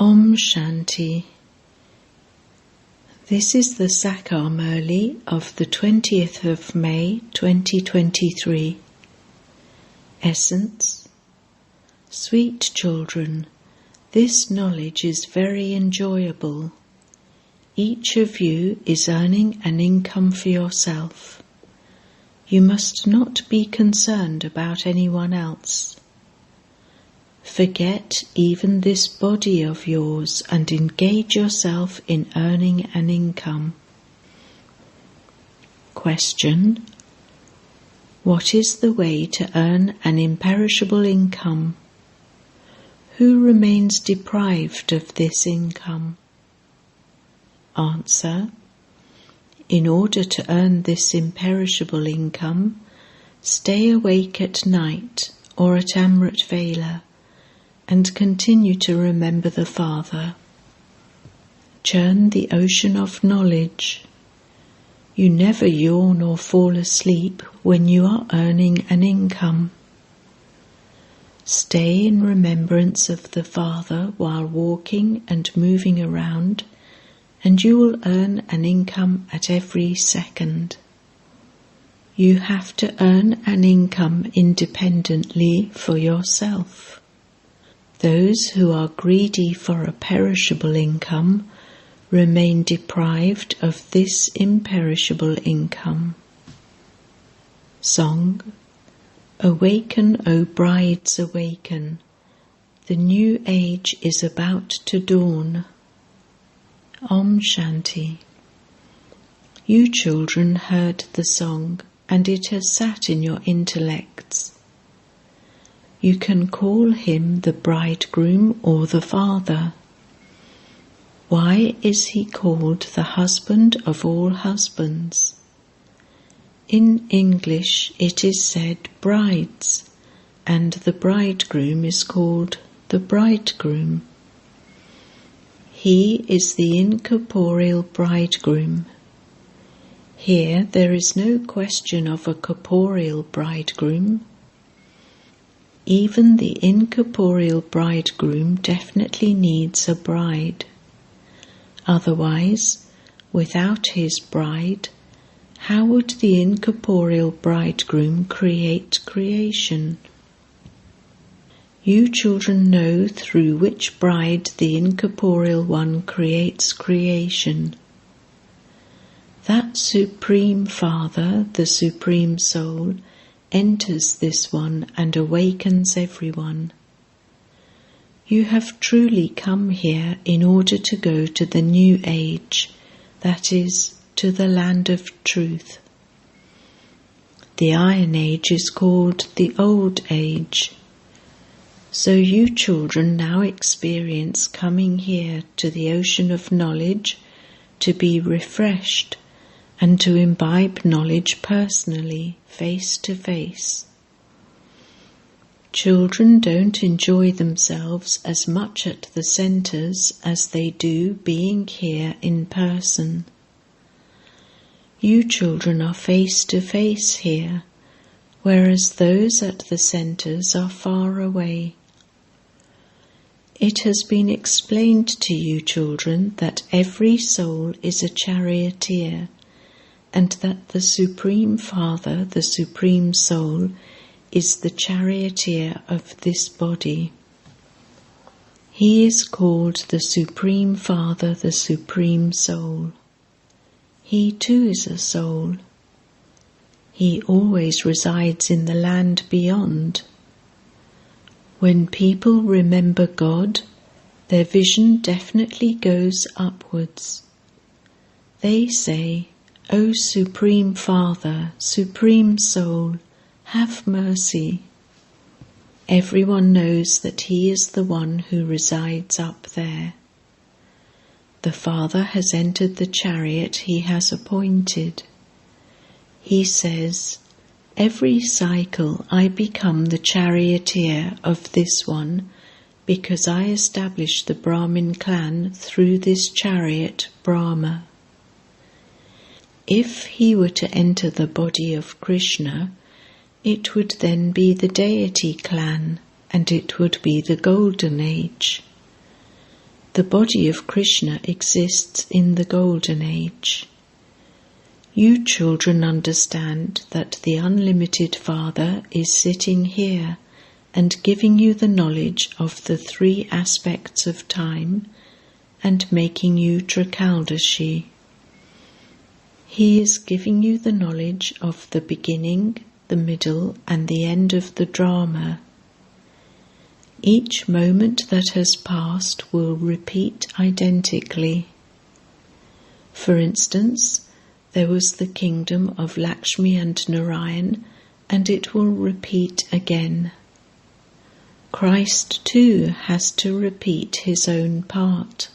Om Shanti. This is the Sakar Murli of the 20th of May 2023. Essence. Sweet children, this knowledge is very enjoyable. Each of you is earning an income for yourself. You must not be concerned about anyone else. Forget even this body of yours and engage yourself in earning an income. Question: what is the way to earn an imperishable income? Who remains deprived of this income? Answer: in order to earn this imperishable income, stay awake at night or at Amrit Vela and continue to remember the Father. Churn the ocean of knowledge. You never yawn or fall asleep when you are earning an income. Stay in remembrance of the Father while walking and moving around, and you will earn an income at every second. You have to earn an income independently for yourself. Those who are greedy for a perishable income remain deprived of this imperishable income. Song. Awaken, O brides, awaken. The new age is about to dawn. Om Shanti. You children heard the song, and it has sat in your intellects. You can call him the bridegroom or the father. Why is he called the husband of all husbands? In English it is said brides, and the bridegroom is called the bridegroom. He is the incorporeal bridegroom. Here there is no question of a corporeal bridegroom. Even the incorporeal bridegroom definitely needs a bride. Otherwise, without his bride, how would the incorporeal bridegroom create creation? You children know through which bride the incorporeal one creates creation. That Supreme Father, the Supreme Soul, enters this one and awakens everyone. You have truly come here in order to go to the new age, that is, to the land of truth. The Iron Age is called the Old Age. So you children now experience coming here to the ocean of knowledge to be refreshed and to imbibe knowledge personally, face to face. Children don't enjoy themselves as much at the centres as they do being here in person. You children are face to face here, whereas those at the centres are far away. It has been explained to you children that every soul is a charioteer, and that the Supreme Father, the Supreme Soul, is the charioteer of this body. He is called the Supreme Father, the Supreme Soul. He too is a soul. He always resides in the land beyond. When people remember God, their vision definitely goes upwards. They say, O Supreme Father, Supreme Soul, have mercy. Everyone knows that he is the one who resides up there. The Father has entered the chariot he has appointed. He says, every cycle I become the charioteer of this one because I establish the Brahmin clan through this chariot, Brahma. If he were to enter the body of Krishna, it would then be the deity clan, and it would be the golden age. The body of Krishna exists in the Golden Age. You children understand that the Unlimited Father is sitting here and giving you the knowledge of the three aspects of time and making you Trikaldashi. He is giving you the knowledge of the beginning, the middle, and the end of the drama. Each moment that has passed will repeat identically. For instance, there was the kingdom of Lakshmi and Narayan, and it will repeat again. Christ too has to repeat his own part.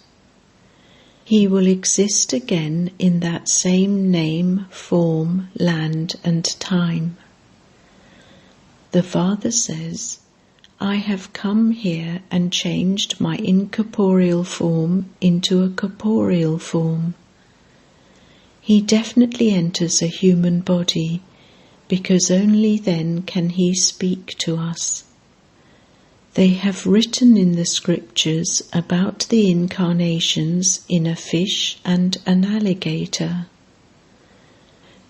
He will exist again in that same name, form, land, and time. The Father says, I have come here and changed my incorporeal form into a corporeal form. He definitely enters a human body, because only then can he speak to us. They have written in the scriptures about the incarnations in a fish and an alligator.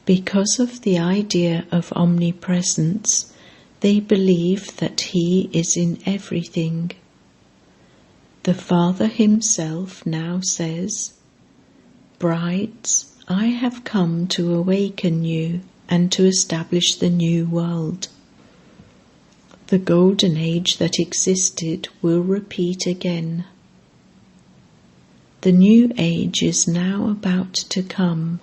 Because of the idea of omnipresence, they believe that he is in everything. The Father himself now says, Brides, I have come to awaken you and to establish the new world. The Golden Age that existed will repeat again. The new age is now about to come.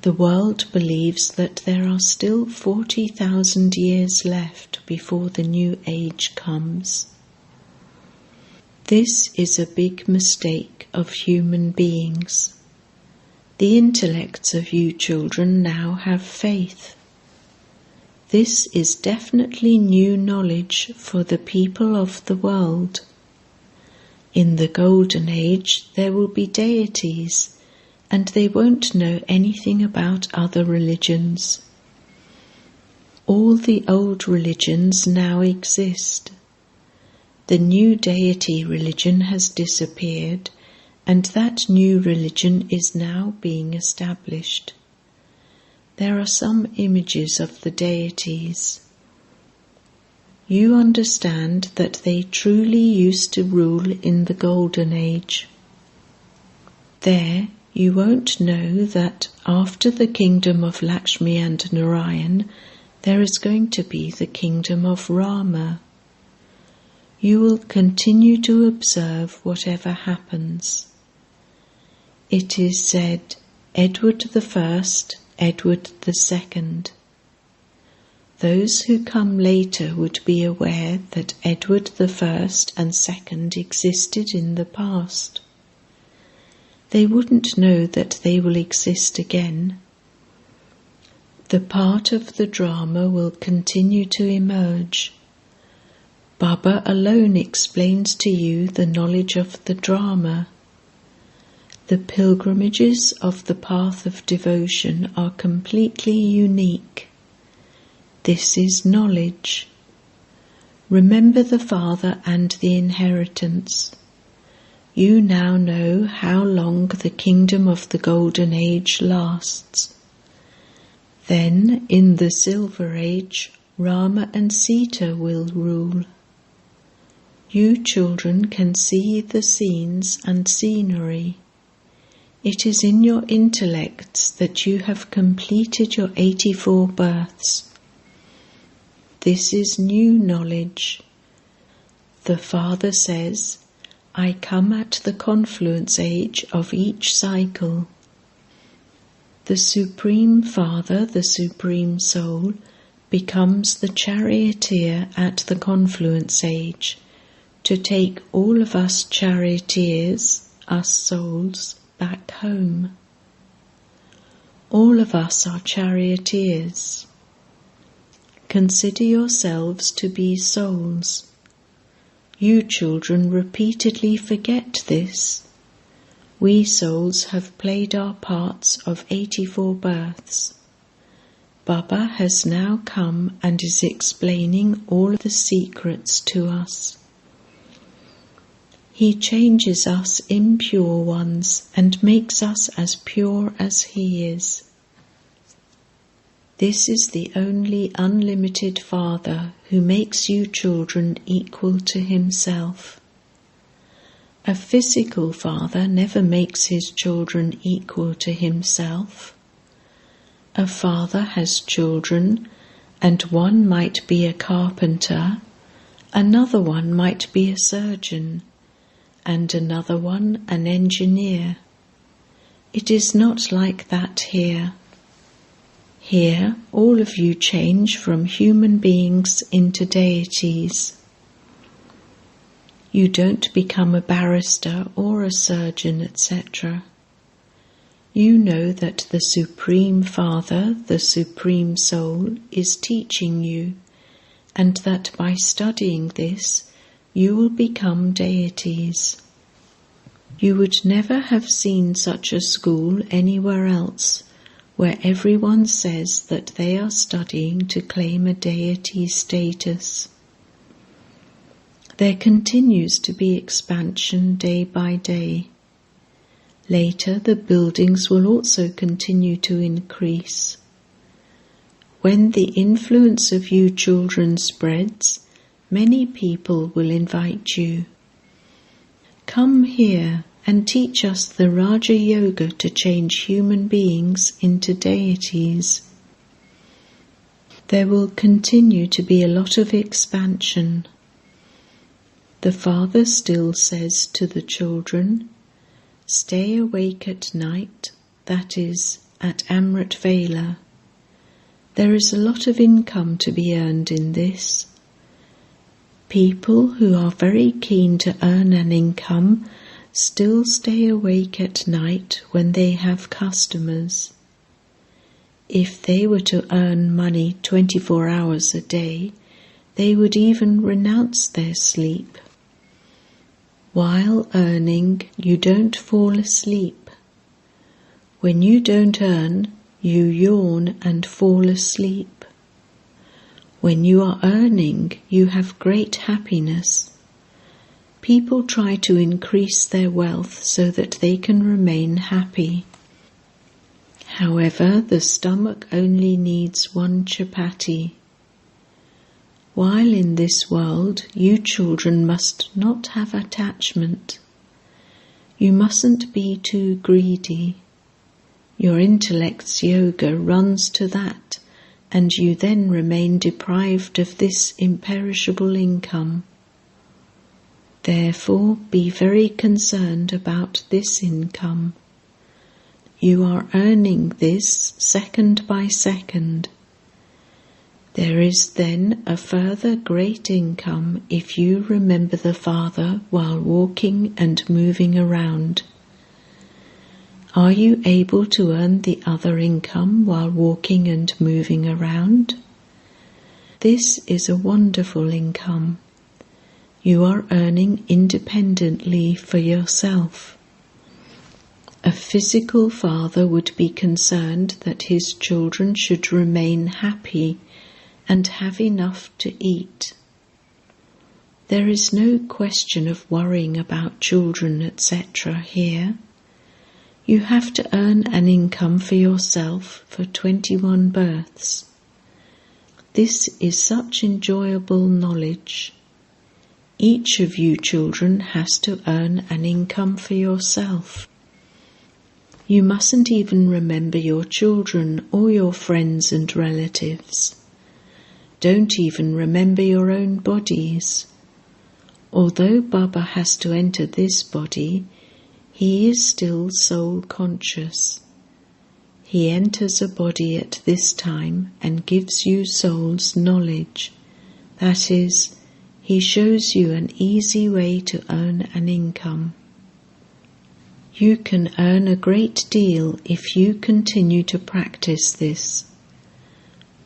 The world believes that there are still 40,000 years left before the new age comes. This is a big mistake of human beings. The intellects of you children now have faith. This is definitely new knowledge for the people of the world. In the Golden Age there will be deities, and they won't know anything about other religions. All the old religions now exist. The new deity religion has disappeared, and that new religion is now being established. There are some images of the deities. You understand that they truly used to rule in the Golden Age. There, you won't know that after the kingdom of Lakshmi and Narayan, there is going to be the kingdom of Rama. You will continue to observe whatever happens. It is said, Edward the First, Edward the Second. Those who come later would be aware that Edward the First and Second existed in the past. They wouldn't know that they will exist again. The part of the drama will continue to emerge. Baba alone explains to you the knowledge of the drama. The pilgrimages of the path of devotion are completely unique. This is knowledge. Remember the Father and the inheritance. You now know how long the kingdom of the Golden Age lasts. Then, in the Silver Age, Rama and Sita will rule. You children can see the scenes and scenery. It is in your intellects that you have completed your 84 births. This is new knowledge. The Father says, I come at the confluence age of each cycle. The Supreme Father, the Supreme Soul, becomes the charioteer at the confluence age to take all of us charioteers, us souls, back home. All of us are charioteers. Consider yourselves to be souls. You children repeatedly forget this. We souls have played our parts of 84 births. Baba has now come and is explaining all the secrets to us. He changes us impure ones and makes us as pure as He is. This is the only unlimited Father who makes you children equal to Himself. A physical father never makes his children equal to himself. A father has children, and one might be a carpenter, another one might be a surgeon, and another one an engineer. It is not like that here. Here, all of you change from human beings into deities. You don't become a barrister or a surgeon, etc. You know that the Supreme Father, the Supreme Soul, is teaching you, and that by studying this, you will become deities. You would never have seen such a school anywhere else, where everyone says that they are studying to claim a deity status. There continues to be expansion day by day. Later, the buildings will also continue to increase. When the influence of you children spreads, many people will invite you. Come here and teach us the Raja Yoga to change human beings into deities. There will continue to be a lot of expansion. The Father still says to the children, stay awake at night, that is, at Amrit Vela. There is a lot of income to be earned in this. People who are very keen to earn an income still stay awake at night when they have customers. If they were to earn money 24 hours a day, they would even renounce their sleep. While earning, you don't fall asleep. When you don't earn, you yawn and fall asleep. When you are earning, you have great happiness. People try to increase their wealth so that they can remain happy. However, the stomach only needs one chapati. While in this world, you children must not have attachment. You mustn't be too greedy. Your intellect's yoga runs to that, and you then remain deprived of this imperishable income. Therefore, be very concerned about this income. You are earning this second by second. There is then a further great income if you remember the Father while walking and moving around. Are you able to earn the other income while walking and moving around? This is a wonderful income. You are earning independently for yourself. A physical father would be concerned that his children should remain happy and have enough to eat. There is no question of worrying about children, etc. here. You have to earn an income for yourself for 21 births. This is such enjoyable knowledge. Each of you children has to earn an income for yourself. You mustn't even remember your children or your friends and relatives. Don't even remember your own bodies. Although Baba has to enter this body, he is still soul conscious. He enters a body at this time and gives you souls knowledge. That is, he shows you an easy way to earn an income. You can earn a great deal if you continue to practice this.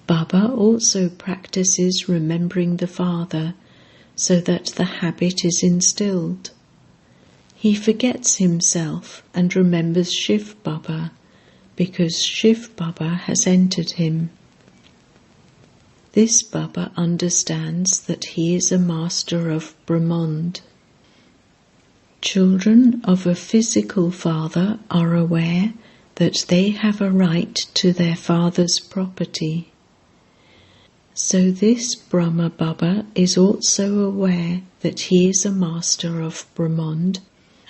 Baba also practices remembering the Father so that the habit is instilled. He forgets himself and remembers Shiv Baba because Shiv Baba has entered him. This Baba understands that he is a master of Brahmand. Children of a physical father are aware that they have a right to their father's property. So this Brahma Baba is also aware that he is a master of Brahmand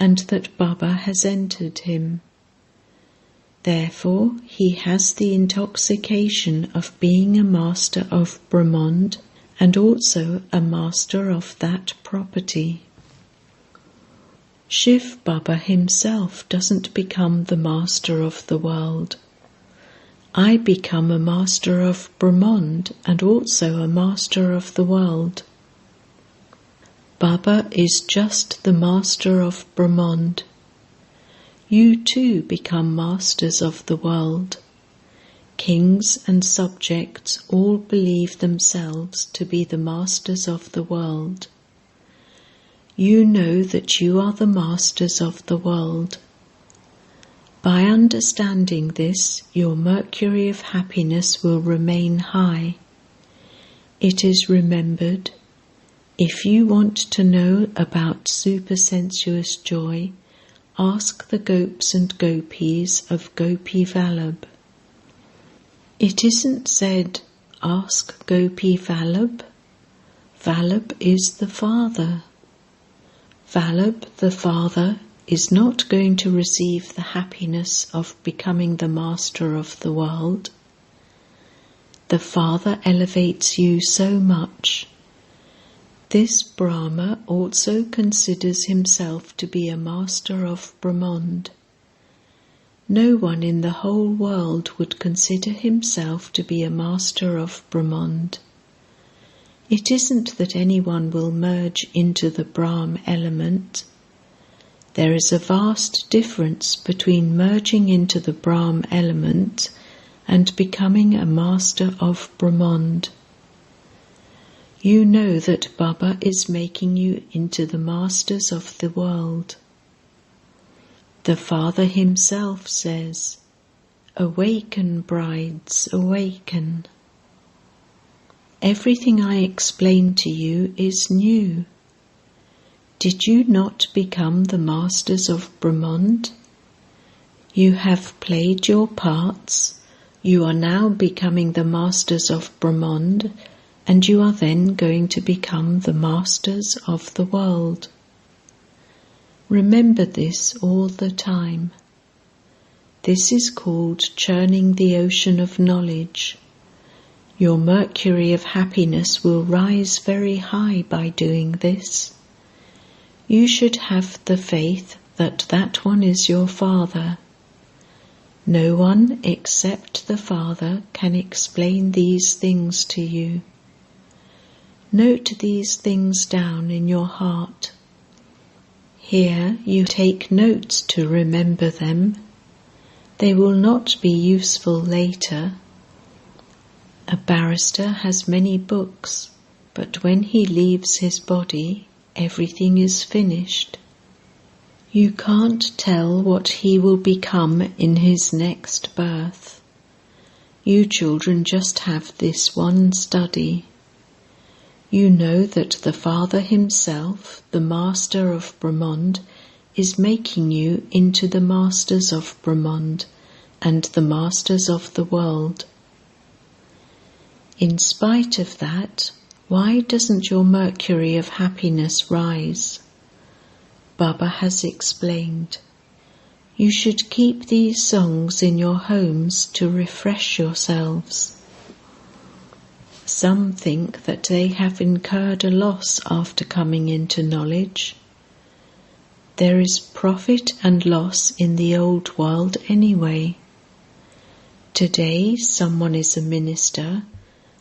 and that Baba has entered him. Therefore, he has the intoxication of being a master of Brahmand and also a master of that property. Shiv Baba himself doesn't become the master of the world. I become a master of Brahmand and also a master of the world. Baba is just the master of Brahmand. You too become masters of the world. Kings and subjects all believe themselves to be the masters of the world. You know that you are the masters of the world. By understanding this, your mercury of happiness will remain high. It is remembered, if you want to know about supersensuous joy, ask the gopes and gopis of Gopi Vallabh. It isn't said, ask Gopi Vallabh. Vallabh is the father. Vallabh, the father, is not going to receive the happiness of becoming the master of the world. The father elevates you so much. This Brahma also considers himself to be a master of Brahmand. No one in the whole world would consider himself to be a master of Brahmand. It isn't that anyone will merge into the Brahm element. There is a vast difference between merging into the Brahm element and becoming a master of Brahmand. You know that Baba is making you into the masters of the world. The Father himself says, "Awaken, brides, awaken." Everything I explain to you is new. Did you not become the masters of Brahmand? You have played your parts, you are now becoming the masters of Brahmand, and you are then going to become the masters of the world. Remember this all the time. This is called churning the ocean of knowledge. Your mercury of happiness will rise very high by doing this. You should have the faith that that one is your father. No one except the Father can explain these things to you. Note these things down in your heart. Here you take notes to remember them. They will not be useful later. A barrister has many books, but when he leaves his body, everything is finished. You can't tell what he will become in his next birth. You children just have this one study. You know that the Father himself, the Master of Brahmand, is making you into the Masters of Brahmand and the Masters of the world. In spite of that, why doesn't your mercury of happiness rise? Baba has explained. You should keep these songs in your homes to refresh yourselves. Some think that they have incurred a loss after coming into knowledge. There is profit and loss in the old world anyway. Today someone is a minister,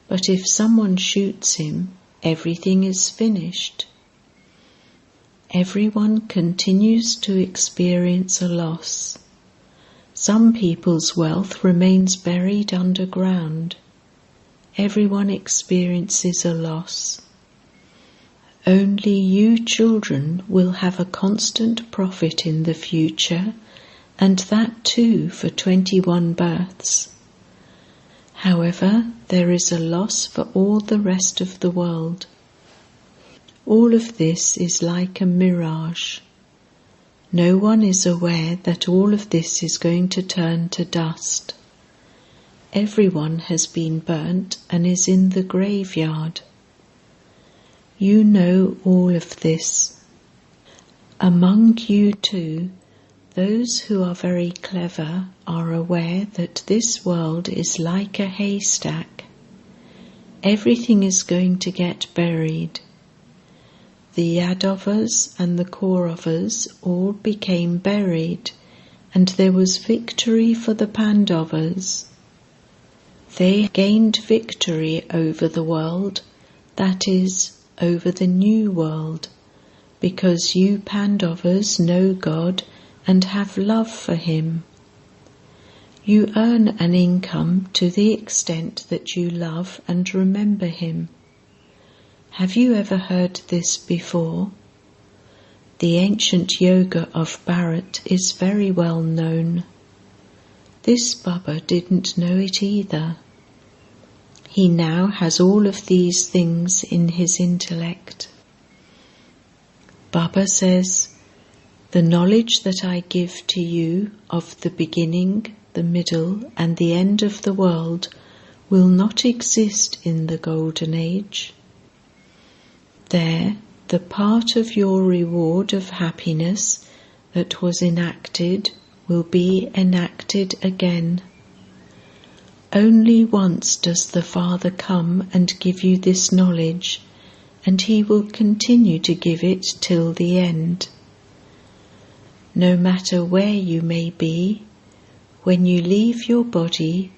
but if someone shoots him, everything is finished. Everyone continues to experience a loss. Some people's wealth remains buried underground. Everyone experiences a loss. Only you children will have a constant profit in the future, and that too for 21 births. However, there is a loss for all the rest of the world. All of this is like a mirage. no one is aware that all of this is going to turn to dust. Everyone has been burnt and is in the graveyard. You know all of this. Among you too, those who are very clever are aware that this world is like a haystack. Everything is going to get buried. The Yadavas and the Kauravas all became buried, and there was victory for the Pandavas. They gained victory over the world, that is, over the new world, because you Pandavas know God and have love for Him. You earn an income to the extent that you love and remember Him. Have you ever heard this before? The ancient yoga of Bharat is very well known. This Baba didn't know it either. He now has all of these things in his intellect. Baba says, "The knowledge that I give to you of the beginning, the middle, and the end of the world will not exist in the Golden Age. There, the part of your reward of happiness that was enacted will be enacted again. Only once does the Father come and give you this knowledge, and He will continue to give it till the end. No matter where you may be, when you leave your body,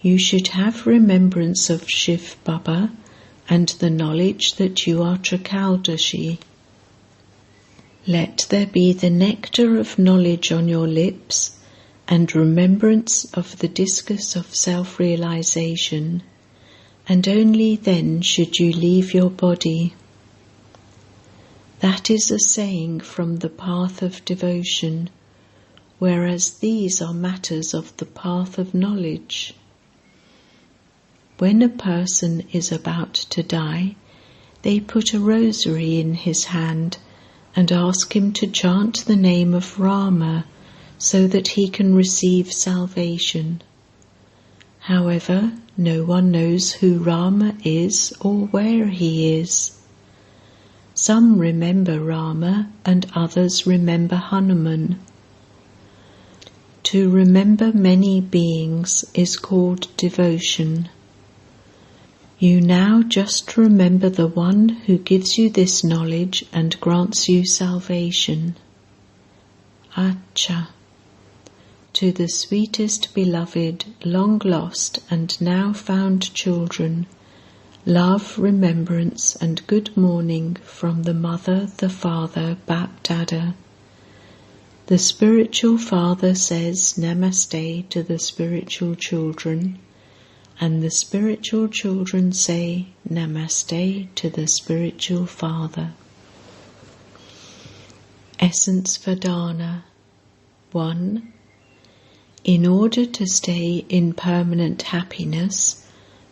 you should have remembrance of Shiv Baba and the knowledge that you are Trikaldashi. Let there be the nectar of knowledge on your lips and remembrance of the discus of self-realization, and only then should you leave your body." That is a saying from the path of devotion, whereas these are matters of the path of knowledge. When a person is about to die, they put a rosary in his hand and ask him to chant the name of Rama so that he can receive salvation. However, no one knows who Rama is or where he is. Some remember Rama and others remember Hanuman. To remember many beings is called devotion. You now just remember the one who gives you this knowledge and grants you salvation. Acha. To the sweetest beloved, long lost and now found children, love, remembrance and good morning from the Mother, the Father, Bap Dada. The spiritual father says Namaste to the spiritual children, and the spiritual children say Namaste to the spiritual father. Essence for Dharna. 1. In order to stay in permanent happiness,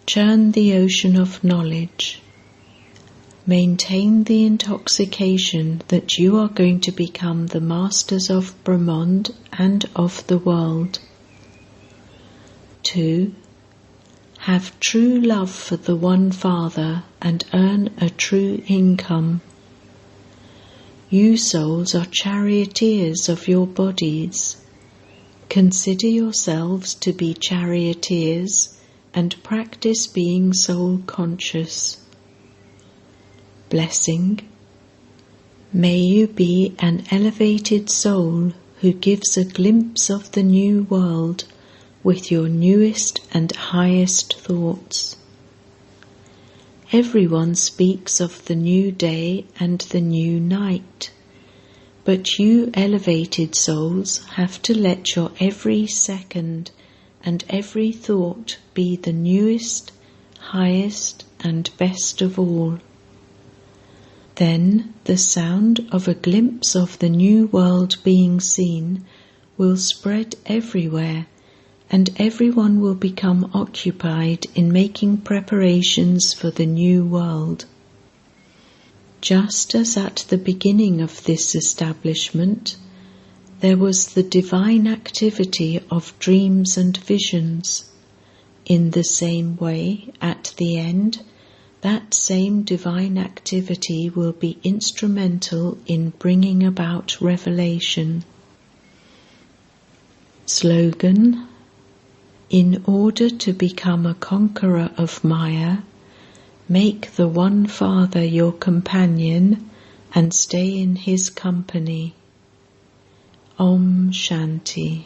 churn the ocean of knowledge. Maintain the intoxication that you are going to become the masters of Brahmand and of the world. 2. Have true love for the one Father and earn a true income. You souls are charioteers of your bodies. Consider yourselves to be charioteers and practice being soul conscious. Blessing. May you be an elevated soul who gives a glimpse of the new world with your newest and highest thoughts. Everyone speaks of the new day and the new night, but you elevated souls have to let your every second and every thought be the newest, highest and best of all. Then the sound of a glimpse of the new world being seen will spread everywhere, and everyone will become occupied in making preparations for the new world. Just as at the beginning of this establishment, There was the divine activity of dreams and visions. In the same way, at the end, that same divine activity will be instrumental in bringing about revelation. Slogan: in order to become a conqueror of Maya, make the One Father your companion and stay in his company. Om Shanti.